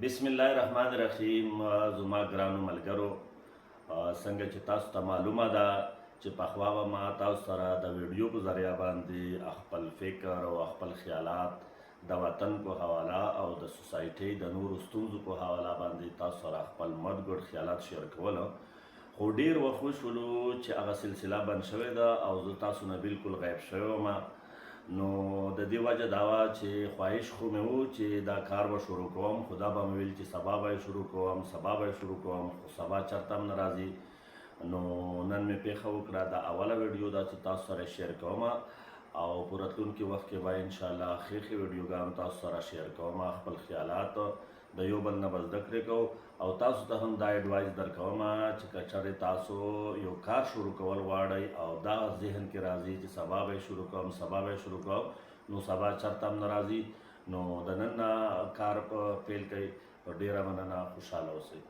بسم الله الرحمن الرحیم. زما ګرانو ملګرو، څنګه چې تاسو ته معلومه ده چې پخوا به ما تاسو سره د ویډیو په ذریعه باندې خپل فکر او خپل خیالات د وطن په حواله او د سوسایټۍ د نورو ستونزو په حواله باندې تاسو سره خپل مدګړ خیالات شیر کول، خو ډیر وخت وشولو چې هغه سلسله بند شوې ده او زه تاسو نه بالکل غیب شوی وم. نو د دې وجه دا وه چې خواهش خو مې و چې دا کار به شروع کوم، خو دا به مې ویل چې سبا به یې شروع کوم خو سبا چېرته هم نه راځي. نو نن مې پېښه وکړه دا اوله ویډیو ده چې تاسو سره شیر کوم او په راتلونکي وخت کې به انشاءالله ښې ویډیوګانې تاسو سره شیر کوم. خپل خیالات د یو بل نه به زده کړې کوو او تاسو ته هم دا ایډوایس درکوم چې که چېرې تاسو یو کار شروع کول غواړئ او دا ذهن کې راځي چې سبا به یې شروع کوم نو سبا چېرته هم نه راځي. نو د نن نه کار پیل کوئ. ډېره مننه، خوشحاله اوسئ.